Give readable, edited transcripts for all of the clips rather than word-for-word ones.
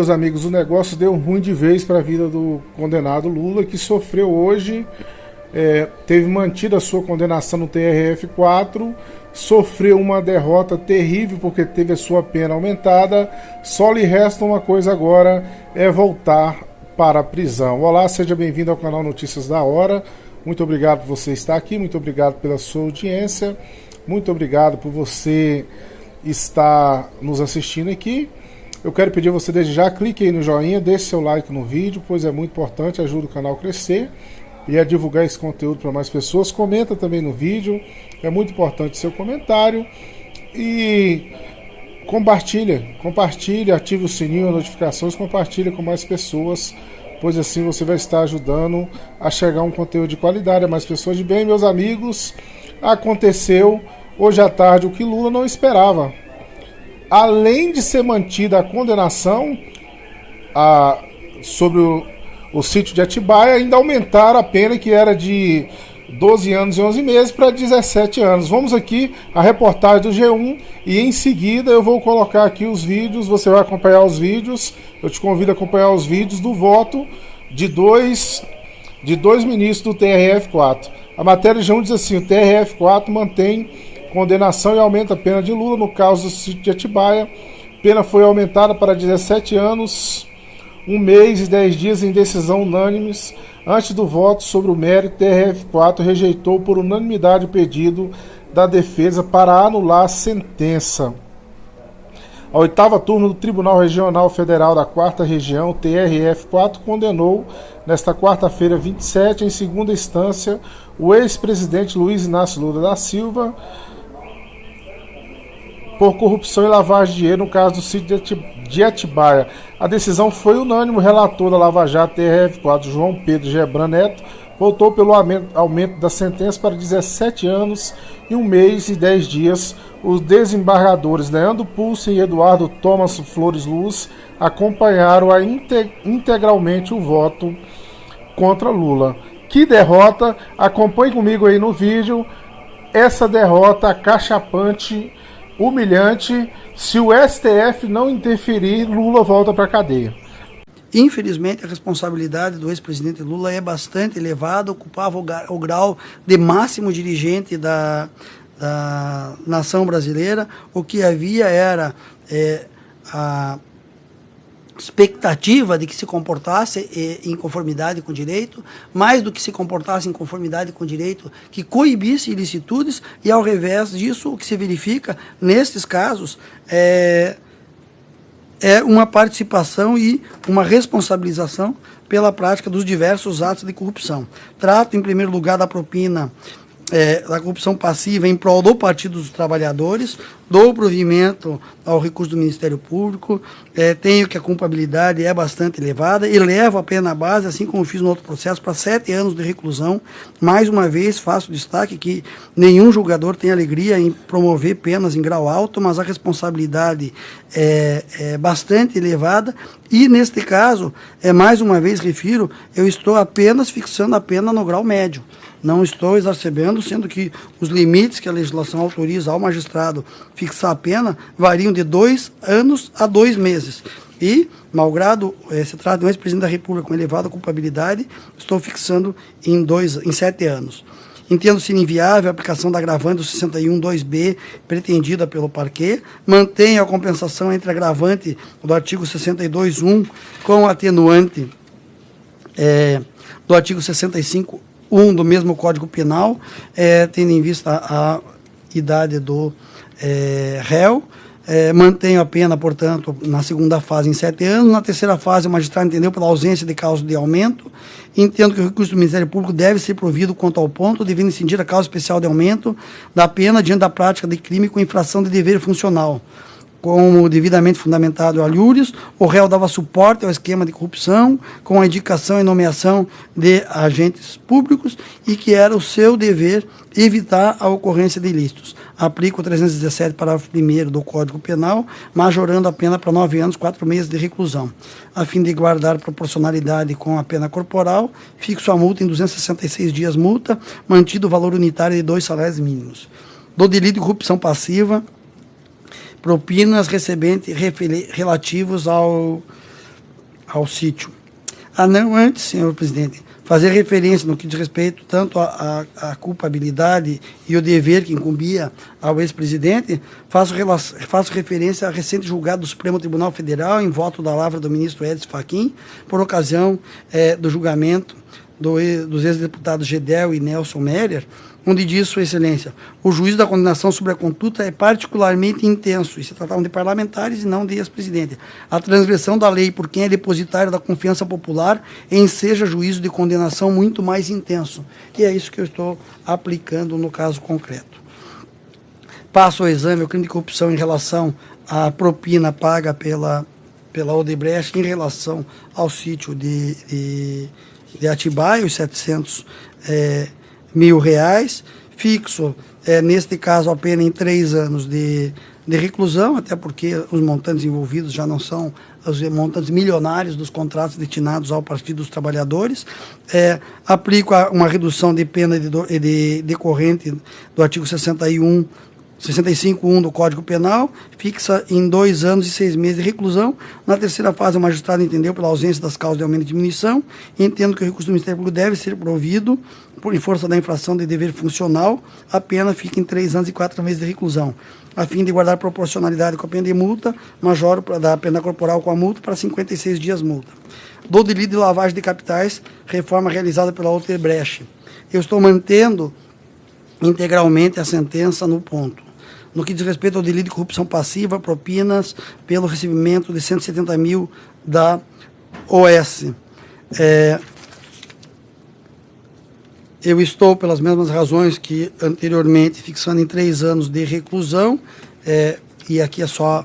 Meus amigos, o negócio deu ruim de vez para a vida do condenado Lula, que sofreu hoje, teve mantida a sua condenação no TRF4, sofreu uma derrota terrível porque teve a sua pena aumentada. Só lhe resta uma coisa agora, é voltar para a prisão. Olá, seja bem-vindo ao canal Notícias da Hora. Muito obrigado por você estar aqui, muito obrigado pela sua audiência, muito obrigado por você estar nos assistindo aqui. Eu quero pedir a você desde já, clique aí no joinha, deixe seu like no vídeo, pois é muito importante, ajuda o canal a crescer e a divulgar esse conteúdo para mais pessoas. Comenta também no vídeo, é muito importante seu comentário. E compartilha, ative o sininho, as notificações, compartilha com mais pessoas, pois assim você vai estar ajudando a chegar um conteúdo de qualidade a mais pessoas. De bem, meus amigos, aconteceu hoje à tarde o que Lula não esperava. Além de ser mantida a condenação sobre o sítio de Atibaia, ainda aumentaram a pena, que era de 12 anos e 11 meses para 17 anos. Vamos aqui a reportagem do G1 e em seguida eu vou colocar aqui os vídeos, você vai acompanhar os vídeos, eu te convido a acompanhar os vídeos do voto de dois ministros do TRF4. A matéria G1 diz assim: o TRF4 mantém condenação e aumenta a pena de Lula no caso do sítio de Atibaia. Pena foi aumentada para 17 anos, 1 mês e 10 dias em decisão unânimes. Antes do voto sobre o mérito, TRF4 rejeitou por unanimidade o pedido da defesa para anular a sentença. A 8ª turma do Tribunal Regional Federal da 4ª Região, TRF4, condenou nesta quarta-feira 27, em segunda instância, o ex-presidente Luiz Inácio Lula da Silva por corrupção e lavagem de dinheiro no caso do sítio de Atibaia. A decisão foi unânime. O relator da Lava Jato TRF4, João Pedro Gebran Neto, votou pelo aumento da sentença para 17 anos e 1 mês e 10 dias. Os desembargadores Leandro Pulsen e Eduardo Thomas Flores Luz acompanharam integralmente o voto contra Lula. Que derrota! Acompanhe comigo aí no vídeo essa derrota acachapante, humilhante. Se o STF não interferir, Lula volta para a cadeia. Infelizmente, a responsabilidade do ex-presidente Lula é bastante elevada, ocupava o grau de máximo dirigente da nação brasileira. O que havia era a expectativa de que se comportasse em conformidade com o direito, mais do que se comportasse em conformidade com o direito, que coibisse ilicitudes, e ao revés disso, o que se verifica nestes casos é uma participação e uma responsabilização pela prática dos diversos atos de corrupção. Trato, em primeiro lugar, da propina, da corrupção passiva em prol do Partido dos Trabalhadores, do provimento ao recurso do Ministério Público. Tenho que a culpabilidade é bastante elevada e levo a pena base, assim como fiz no outro processo, para 7 anos de reclusão. Mais uma vez, faço destaque que nenhum julgador tem alegria em promover penas em grau alto, mas a responsabilidade é bastante elevada e, neste caso, mais uma vez refiro, eu estou apenas fixando a pena no grau médio. Não estou exacerbando, sendo que os limites que a legislação autoriza ao magistrado fixar a pena variam de 2 anos a 2 meses. E, malgrado se trata de um ex-presidente da República com elevada culpabilidade, estou fixando em 7 anos. Entendo-se inviável a aplicação da agravante do 61.2b pretendida pelo parquê. Mantenho a compensação entre agravante do artigo 62.1 com atenuante do artigo 65 do mesmo Código Penal, tendo em vista a idade do réu. Mantenho a pena, portanto, na segunda fase em 7 anos. Na terceira fase, o magistrado entendeu pela ausência de causa de aumento. Entendo que o recurso do Ministério Público deve ser provido quanto ao ponto, devendo incidir a causa especial de aumento da pena diante da prática de crime com infração de dever funcional. Como devidamente fundamentado alhúrios, o réu dava suporte ao esquema de corrupção, com a indicação e nomeação de agentes públicos, e que era o seu dever evitar a ocorrência de ilícitos. Aplico o 317, parágrafo 1º do Código Penal, majorando a pena para 9 anos, 4 meses de reclusão. A fim de guardar proporcionalidade com a pena corporal, fixo a multa em 266 dias multa, mantido o valor unitário de 2 salários mínimos. Do delito de corrupção passiva, propinas recebentes relativos ao ao sítio. Não antes, senhor presidente, fazer referência no que diz respeito tanto à culpabilidade e o dever que incumbia ao ex-presidente, faço referência ao recente julgado do Supremo Tribunal Federal, em voto da lavra do ministro Edson Fachin, por ocasião do julgamento dos ex-deputados Gedel e Nelson Meyer, onde diz Sua Excelência: o juízo da condenação sobre a conduta é particularmente intenso, e se tratavam de parlamentares e não de ex-presidente. A transgressão da lei por quem é depositário da confiança popular enseja juízo de condenação muito mais intenso. E é isso que eu estou aplicando no caso concreto. Passo ao exame o crime de corrupção em relação à propina paga pela Odebrecht em relação ao sítio de Atibaia, os 700 mil reais, fixo, neste caso, a pena em 3 anos de reclusão, até porque os montantes envolvidos já não são os montantes milionários dos contratos destinados ao Partido dos Trabalhadores. Aplico uma redução de pena decorrente do artigo 65.1 do Código Penal, fixa em 2 anos e 6 meses de reclusão. Na terceira fase, o magistrado entendeu pela ausência das causas de aumento e diminuição, e entendo que o recurso do Ministério Público deve ser provido em força da infração de dever funcional. A pena fica em 3 anos e 4 meses de reclusão. A fim de guardar proporcionalidade com a pena de multa, majoro da pena corporal com a multa para 56 dias multa. Do delito de lavagem de capitais, reforma realizada pela Odebrecht. Eu estou mantendo integralmente a sentença no ponto. No que diz respeito ao delito de corrupção passiva, propinas pelo recebimento de 170 mil da OS. Eu estou, pelas mesmas razões que anteriormente, fixando em 3 anos de reclusão, e aqui é só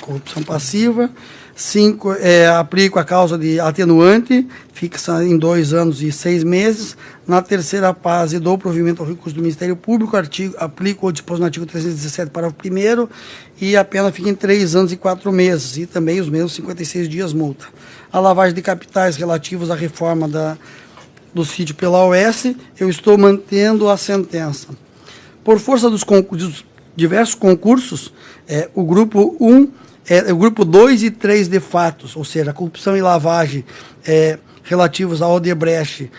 corrupção passiva. 5, aplico a causa de atenuante, fixa em 2 anos e 6 meses. Na terceira fase, dou provimento ao recurso do Ministério Público, aplico o disposto no artigo 317, parágrafo 1º, e a pena fica em 3 anos e 4 meses, e também os mesmos 56 dias multa. A lavagem de capitais relativos à reforma do sítio pela OS, eu estou mantendo a sentença. Por força dos diversos concursos, o grupo 1, o grupo 2 e 3 de fatos, ou seja, a corrupção e lavagem relativos à Odebrecht,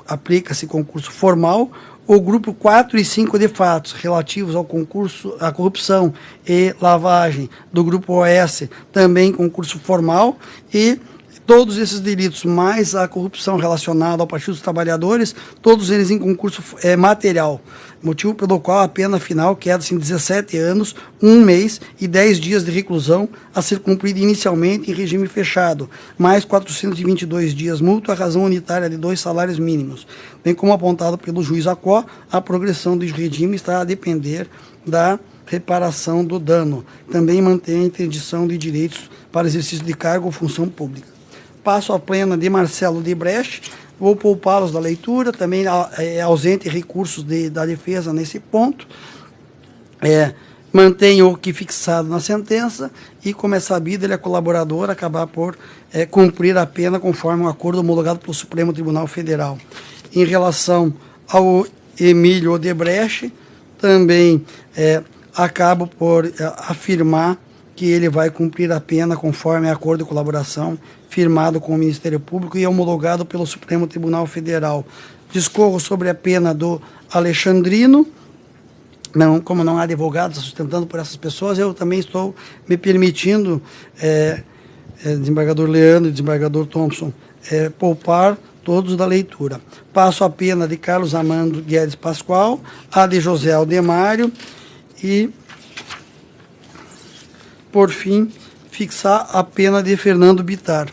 aplica-se concurso formal. O grupo 4 e 5 de fatos relativos ao concurso, à corrupção e lavagem do grupo OS, também concurso formal. E todos esses delitos, mais a corrupção relacionada ao Partido dos Trabalhadores, todos eles em concurso material, motivo pelo qual a pena final queda-se em 17 anos, 1 mês e 10 dias de reclusão, a ser cumprida inicialmente em regime fechado, mais 422 dias multa, a razão unitária de 2 salários mínimos. Bem como apontado pelo juiz Acó, a progressão do regime está a depender da reparação do dano. Também mantém a interdição de direitos para exercício de cargo ou função pública. Passo a plena de Marcelo Odebrecht, vou poupá-los da leitura, também é ausente recursos da defesa nesse ponto. Mantenho o que fixado na sentença e, como é sabido, ele é colaborador, acabar por cumprir a pena conforme um acordo homologado pelo Supremo Tribunal Federal. Em relação ao Emílio Odebrecht, também acabo por afirmar que ele vai cumprir a pena conforme acordo de colaboração firmado com o Ministério Público e homologado pelo Supremo Tribunal Federal. Discorro sobre a pena do Alexandrino. Não, como não há advogados sustentando por essas pessoas, eu também estou me permitindo, desembargador Leandro e desembargador Thompson, poupar todos da leitura. Passo a pena de Carlos Amando Guedes Pascoal, a de José Aldemário e, por fim, fixar a pena de Fernando Bittar.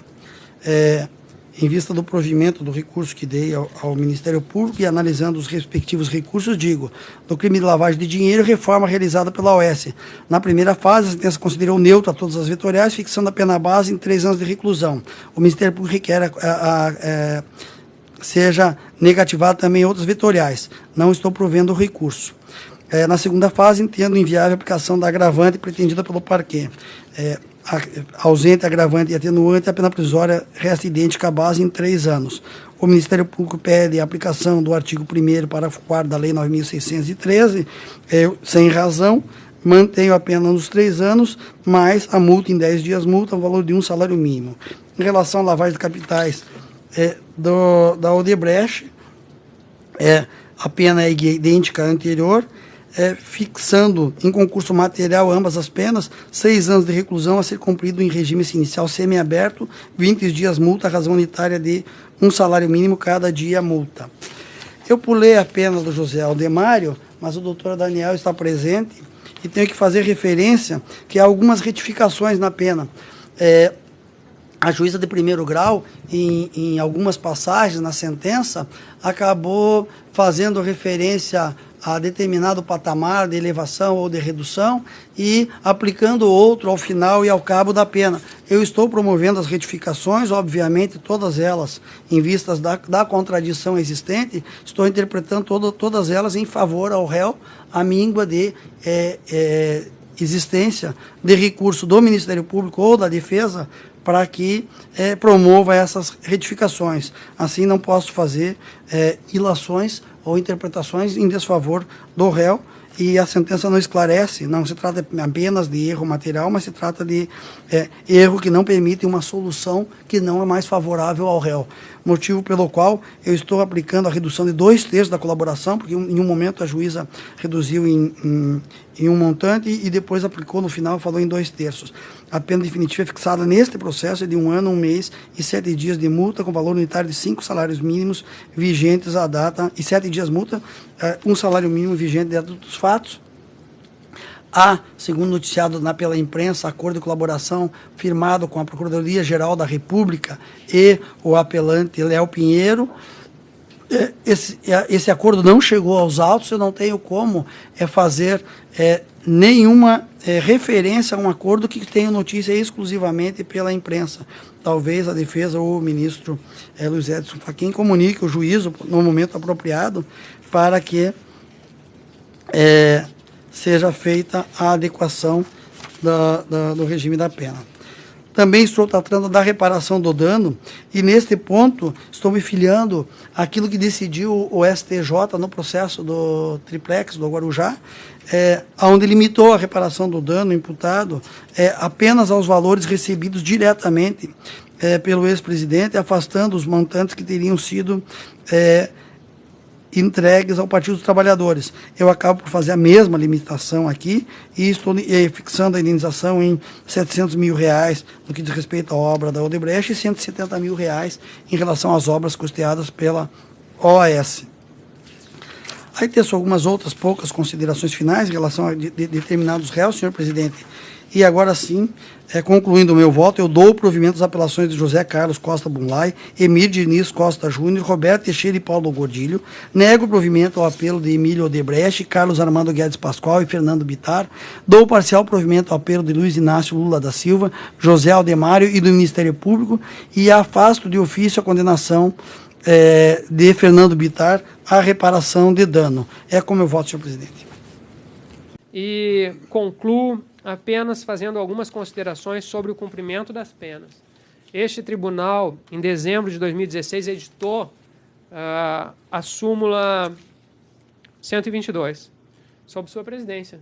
Em vista do provimento do recurso que dei ao Ministério Público e analisando os respectivos recursos, digo, do crime de lavagem de dinheiro, reforma realizada pela OS. Na primeira fase, a sentença considerou neutra todas as vetoriais, fixando a pena base em 3 anos de reclusão. O Ministério Público requer seja negativado também outras vetoriais. Não estou provendo o recurso. Na segunda fase, entendo inviável a aplicação da agravante pretendida pelo parquê. Ausente, agravante e atenuante, a pena provisória resta idêntica à base em 3 anos. O Ministério Público pede a aplicação do artigo 1º, parágrafo 4º da Lei 9.613, sem razão, mantenho a pena nos 3 anos, mais a multa em 10 dias, multa, o valor de 1 salário mínimo. Em relação à lavagem de capitais da Odebrecht, a pena é idêntica à anterior, fixando em concurso material ambas as penas, 6 anos de reclusão a ser cumprido em regime inicial semiaberto, 20 dias multa, razão unitária de 1 salário mínimo cada dia multa. Eu pulei a pena do José Aldemário, mas o doutor Daniel está presente e tenho que fazer referência que há algumas retificações na pena. A juíza de primeiro grau, em algumas passagens na sentença, acabou fazendo referência a determinado patamar de elevação ou de redução e aplicando outro ao final e ao cabo da pena. Eu estou promovendo as retificações, obviamente, todas elas em vistas da contradição existente, estou interpretando todas elas em favor ao réu, a míngua de existência de recurso do Ministério Público ou da Defesa para que promova essas retificações. Assim, não posso fazer ilações ou interpretações em desfavor do réu, e a sentença não esclarece, não se trata apenas de erro material, mas se trata de erro que não permite uma solução que não é mais favorável ao réu. Motivo pelo qual eu estou aplicando a redução de 2/3 da colaboração, porque em um momento a juíza reduziu em um montante e depois aplicou no final, falou em 2/3. A pena definitiva é fixada neste processo de 1 ano, 1 mês e 7 dias de multa, com valor unitário de 5 salários mínimos vigentes à data, e 7 dias multa, 1 salário mínimo vigente dentro dos fatos. Há, segundo noticiado pela imprensa, acordo de colaboração firmado com a Procuradoria-Geral da República e o apelante Léo Pinheiro. Esse acordo não chegou aos autos, eu não tenho como fazer nenhuma referência a um acordo que tenha notícia exclusivamente pela imprensa. Talvez a defesa ou o ministro Luiz Edson Fachin comunique o juízo no momento apropriado para que seja feita a adequação do regime da pena. Também estou tratando da reparação do dano e, neste ponto, estou me filiando àquilo que decidiu o STJ no processo do triplex do Guarujá, onde limitou a reparação do dano imputado apenas aos valores recebidos diretamente pelo ex-presidente, afastando os montantes que teriam sido entregues ao Partido dos Trabalhadores. Eu acabo por fazer a mesma limitação aqui e estou fixando a indenização em R$700 mil no que diz respeito à obra da Odebrecht e R$170 mil em relação às obras custeadas pela OAS. Aí tem só algumas outras poucas considerações finais em relação a determinados réus, senhor presidente. E agora sim, concluindo o meu voto, eu dou o provimento às apelações de José Carlos Costa Bunlai, Emir Diniz Costa Júnior, Roberto Teixeira e Paulo Gordilho. Nego o provimento ao apelo de Emílio Odebrecht, Carlos Armando Guedes Pascoal e Fernando Bittar. Dou o parcial provimento ao apelo de Luiz Inácio Lula da Silva, José Aldemário e do Ministério Público e afasto de ofício a condenação de Fernando Bittar à reparação de dano. É como eu voto, senhor presidente. E concluo apenas fazendo algumas considerações sobre o cumprimento das penas. Este tribunal, em dezembro de 2016, editou a súmula 122, sob sua presidência,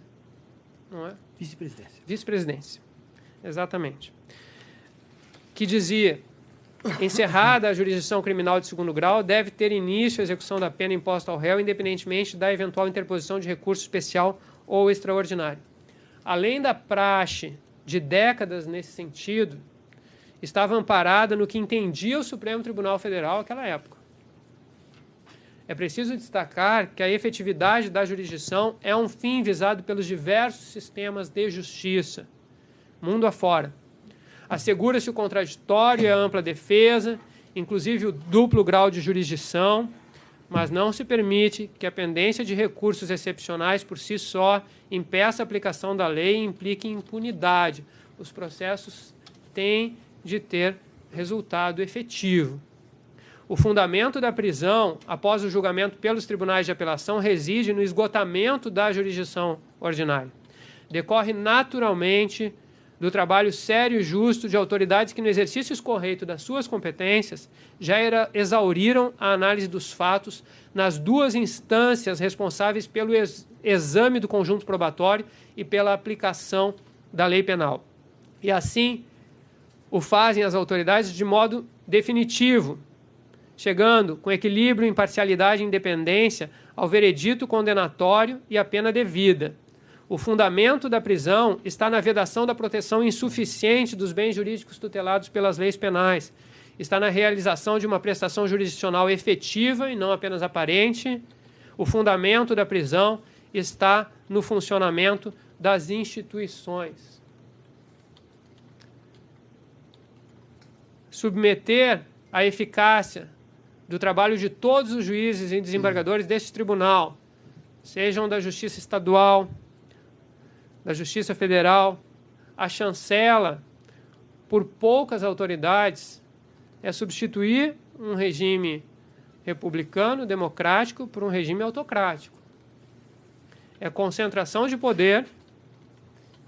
não é? Vice-presidência. Vice-presidência, exatamente. Que dizia: encerrada a jurisdição criminal de segundo grau, deve ter início a execução da pena imposta ao réu, independentemente da eventual interposição de recurso especial ou extraordinário. Além da praxe de décadas nesse sentido, estava amparada no que entendia o Supremo Tribunal Federal naquela época. É preciso destacar que a efetividade da jurisdição é um fim visado pelos diversos sistemas de justiça, mundo afora. Assegura-se o contraditório e a ampla defesa, inclusive o duplo grau de jurisdição, mas não se permite que a pendência de recursos excepcionais por si só impeça a aplicação da lei e implique impunidade. Os processos têm de ter resultado efetivo. O fundamento da prisão, após o julgamento pelos tribunais de apelação, reside no esgotamento da jurisdição ordinária. Decorre naturalmente do trabalho sério e justo de autoridades que, no exercício escorreito das suas competências, já exauriram a análise dos fatos nas duas instâncias responsáveis pelo exame do conjunto probatório e pela aplicação da lei penal. E assim o fazem as autoridades de modo definitivo, chegando com equilíbrio, imparcialidade e independência ao veredito condenatório e à pena devida. O fundamento da prisão está na vedação da proteção insuficiente dos bens jurídicos tutelados pelas leis penais, está na realização de uma prestação jurisdicional efetiva e não apenas aparente. O fundamento da prisão está no funcionamento das instituições. Submeter a eficácia do trabalho de todos os juízes e desembargadores deste tribunal, sejam da Justiça Estadual, da Justiça Federal, a chancela por poucas autoridades, é substituir um regime republicano, democrático, por um regime autocrático. É concentração de poder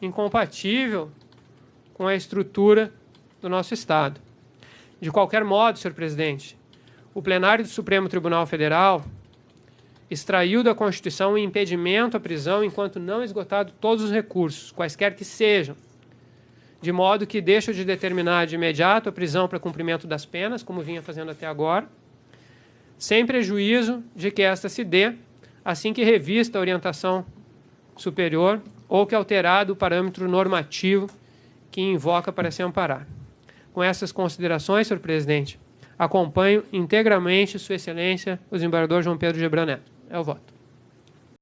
incompatível com a estrutura do nosso Estado. De qualquer modo, senhor presidente, o plenário do Supremo Tribunal Federal extraiu da Constituição o impedimento à prisão enquanto não esgotado todos os recursos, quaisquer que sejam, de modo que deixa de determinar de imediato a prisão para cumprimento das penas, como vinha fazendo até agora, sem prejuízo de que esta se dê assim que revista a orientação superior ou que alterado o parâmetro normativo que invoca para se amparar. Com essas considerações, senhor presidente, acompanho integralmente Sua Excelência, o desembargador João Pedro Gebran Neto. É o voto.